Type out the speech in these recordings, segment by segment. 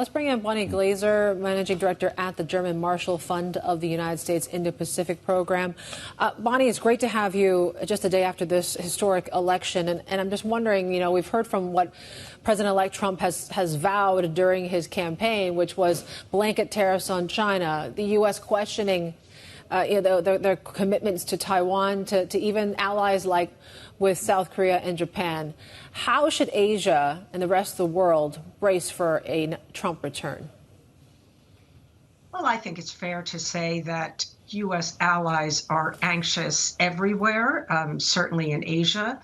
Let's bring in Bonnie Glaser, Managing Director at the German Marshall Fund of the United States Indo-Pacific Program. Bonnie, it's great to have you just a day after this historic election. And I'm just wondering, we've heard from what President-elect Trump has vowed during his campaign, which was blanket tariffs on China, the U.S. questioning their commitments to Taiwan, to even allies like with South Korea and Japan. How should Asia and the rest of the world brace for a Trump return? Well, I think it's fair to say that U.S. allies are anxious everywhere, certainly in Asia.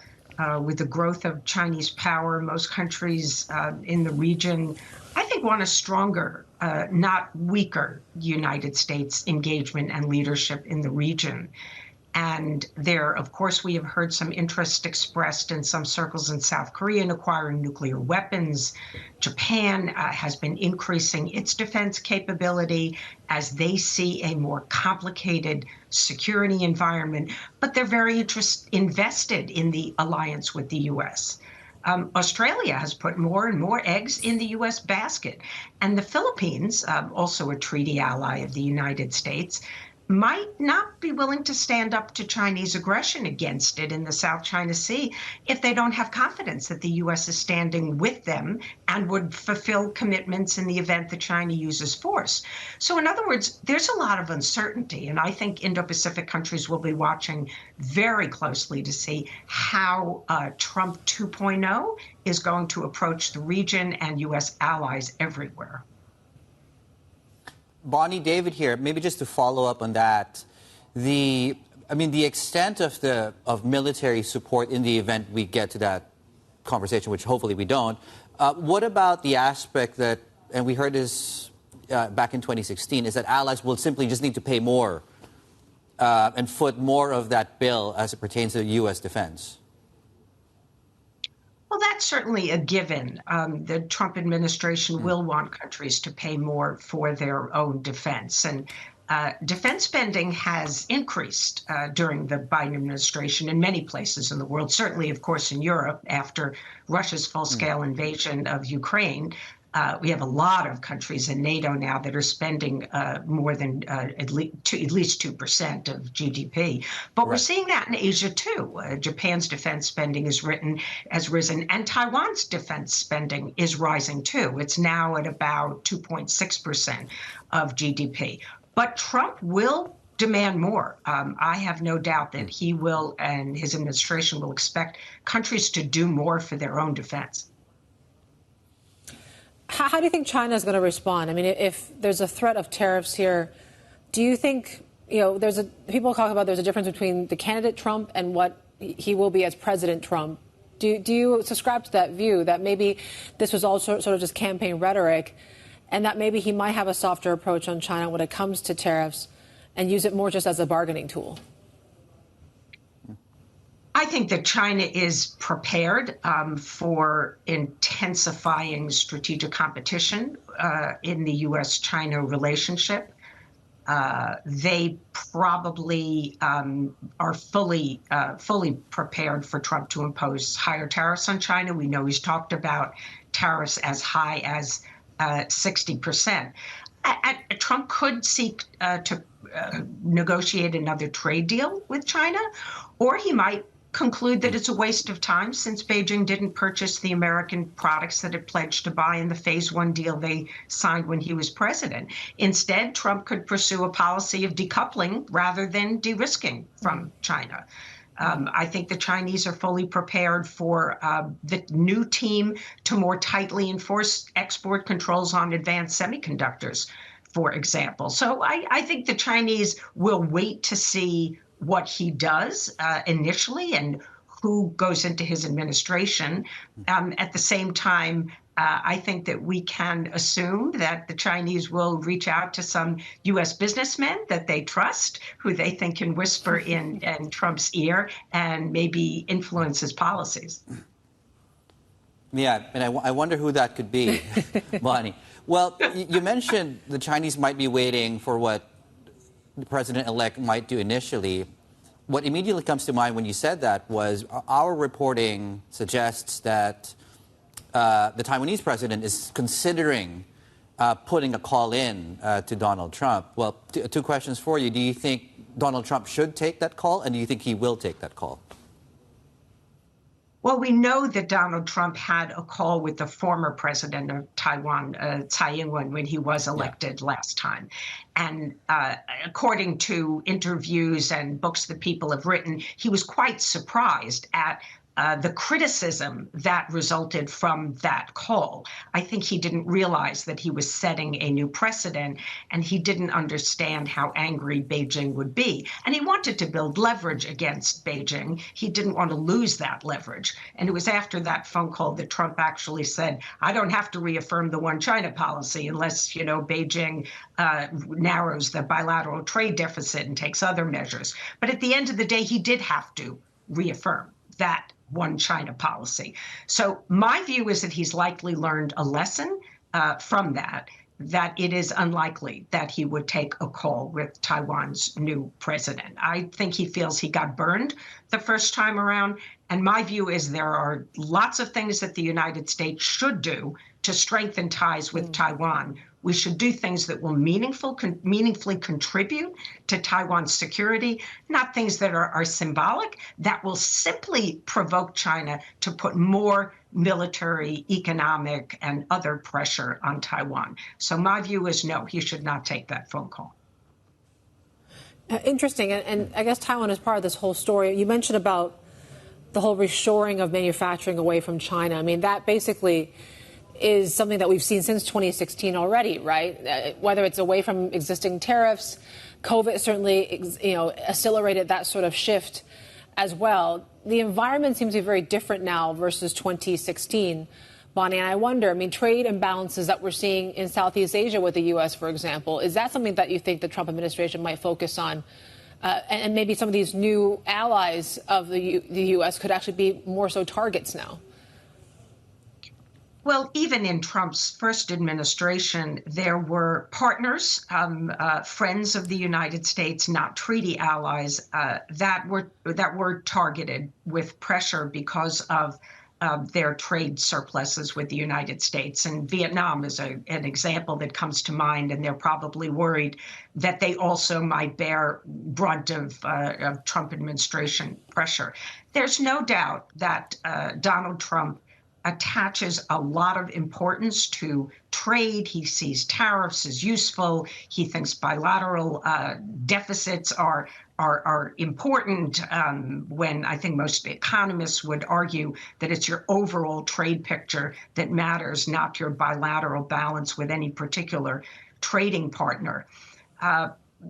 With the growth of Chinese power, most countries in the region, I think, want a stronger, not weaker, United States engagement and leadership in the region. And there, of course, we have heard some interest expressed in some circles in South Korea in acquiring nuclear weapons. Japan has been increasing its defense capability as they see a more complicated security environment, but they're very invested in the alliance with the U.S. Australia has put more and more eggs in the U.S. basket. And the Philippines, also a treaty ally of the United States, might not be willing to stand up to Chinese aggression against it in the South China Sea if they don't have confidence that the U.S. is standing with them and would fulfill commitments in the event that China uses force. So in other words, there's a lot of uncertainty, and I think Indo-Pacific countries will be watching very closely to see how Trump 2.0 is going to approach the region and U.S. allies everywhere. Bonnie, David here. Maybe just to follow up on that, the extent of military support in the event we get to that conversation, which hopefully we don't. What about the aspect that, and we heard this back in 2016, is that allies will simply just need to pay more and foot more of that bill as it pertains to U.S. defense? Well, that's certainly a given. The Trump administration will want countries to pay more for their own defense. And defense spending has increased during the Biden administration in many places in the world, certainly, of course, in Europe after Russia's full-scale invasion of Ukraine. We have a lot of countries in NATO now that are spending more than at least 2% of GDP. But we're seeing that in Asia, too. Japan's defense spending has risen, and Taiwan's defense spending is rising, too. It's now at about 2.6% of GDP. But Trump will demand more. I have no doubt that he will and his administration will expect countries to do more for their own defense. How do you think China is going to respond? I mean, if there's a threat of tariffs here, do you think, people talk about there's a difference between the candidate Trump and what he will be as President Trump. Do you subscribe to that view that maybe this was all sort of just campaign rhetoric and that maybe he might have a softer approach on China when it comes to tariffs and use it more just as a bargaining tool? I think that China is prepared for intensifying strategic competition in the U.S.-China relationship. They probably are fully prepared for Trump to impose higher tariffs on China. We know he's talked about tariffs as high as 60%. Trump could seek to negotiate another trade deal with China, or he might conclude that it's a waste of time since Beijing didn't purchase the American products that it pledged to buy in the Phase 1 deal they signed when he was president. Instead, Trump could pursue a policy of decoupling rather than de-risking from China. I think the Chinese are fully prepared for the new team to more tightly enforce export controls on advanced semiconductors, for example. So I think the Chinese will wait to see what he does initially and who goes into his administration. At the same time, I think that we can assume that the Chinese will reach out to some U.S. businessmen that they trust, who they think can whisper in Trump's ear and maybe influence his policies. Yeah, and I wonder who that could be, Bonnie. Well, you mentioned the Chinese might be waiting for what the president-elect might do initially. What immediately comes to mind when you said that was our reporting suggests that the Taiwanese president is considering putting a call in to Donald Trump. Well, two questions for you. Do you think Donald Trump should take that call, and do you think he will take that call? Well, we know that Donald Trump had a call with the former president of Taiwan, Tsai Ing-wen, when he was elected last time. And according to interviews and books that people have written, he was quite surprised at the criticism that resulted from that call. I think he didn't realize that he was setting a new precedent, and he didn't understand how angry Beijing would be. And he wanted to build leverage against Beijing. He didn't want to lose that leverage. And it was after that phone call that Trump actually said, I don't have to reaffirm the one China policy unless, Beijing narrows the bilateral trade deficit and takes other measures. But at the end of the day, he did have to reaffirm that one China policy. So my view is that he's likely learned a lesson from that it is unlikely that he would take a call with Taiwan's new president. I think he feels he got burned the first time around. And my view is there are lots of things that the United States should do to strengthen ties with Taiwan. We should do things that will meaningfully contribute to Taiwan's security, not things that are symbolic, that will simply provoke China to put more military, economic, and other pressure on Taiwan. So my view is no, he should not take that phone call. Interesting. And I guess Taiwan is part of this whole story. You mentioned about the whole reshoring of manufacturing away from China. I mean, that basically is something that we've seen since 2016 already, right? Whether it's away from existing tariffs, COVID certainly, accelerated that sort of shift as well. The environment seems to be very different now versus 2016, Bonnie. And I wonder, trade imbalances that we're seeing in Southeast Asia with the U.S., for example, is that something that you think the Trump administration might focus on? And maybe some of these new allies of the U.S. could actually be more so targets now? Well, even in Trump's first administration, there were partners, friends of the United States, not treaty allies, that were targeted with pressure because of their trade surpluses with the United States. And Vietnam is an example that comes to mind, and they're probably worried that they also might bear brunt of Trump administration pressure. There's no doubt that Donald Trump attaches a lot of importance to trade. He sees tariffs as useful. He thinks bilateral deficits are important, when I think most economists would argue that it's your overall trade picture that matters, not your bilateral balance with any particular trading partner.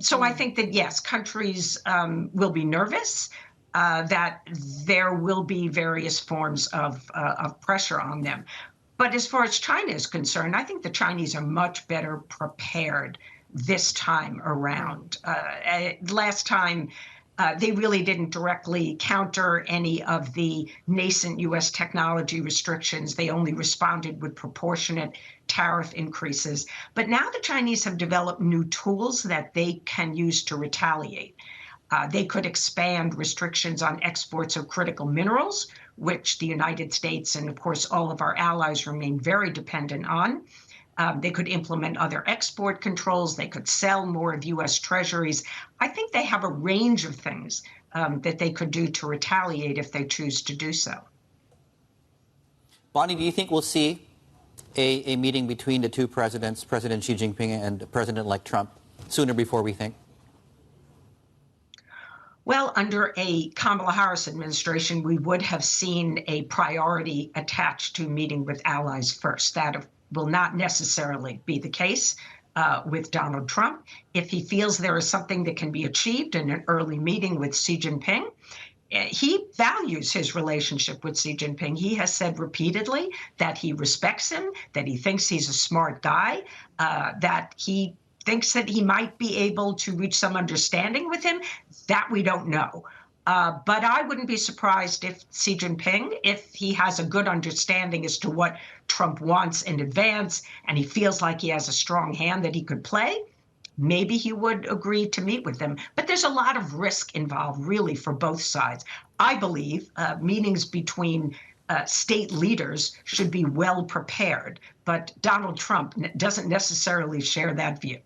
So I think that, yes, countries will be nervous, that there will be various forms of pressure on them. But as far as China is concerned, I think the Chinese are much better prepared this time around. Last time, they really didn't directly counter any of the nascent U.S. technology restrictions. They only responded with proportionate tariff increases. But now the Chinese have developed new tools that they can use to retaliate. They could expand restrictions on exports of critical minerals, which the United States and, of course, all of our allies remain very dependent on. They could implement other export controls. They could sell more of U.S. Treasuries. I think they have a range of things that they could do to retaliate if they choose to do so. Bonnie, do you think we'll see a meeting between the two presidents, President Xi Jinping and President-elect Trump, sooner before we think? Well, under a Kamala Harris administration, we would have seen a priority attached to meeting with allies first. That will not necessarily be the case with Donald Trump. If he feels there is something that can be achieved in an early meeting with Xi Jinping, he values his relationship with Xi Jinping. He has said repeatedly that he respects him, that he thinks he's a smart guy, that he thinks that he might be able to reach some understanding with him. That we don't know. But I wouldn't be surprised if Xi Jinping, if he has a good understanding as to what Trump wants in advance, and he feels like he has a strong hand that he could play, maybe he would agree to meet with him. But there's a lot of risk involved, really, for both sides. I believe meetings between state leaders should be well prepared. But Donald Trump doesn't necessarily share that view.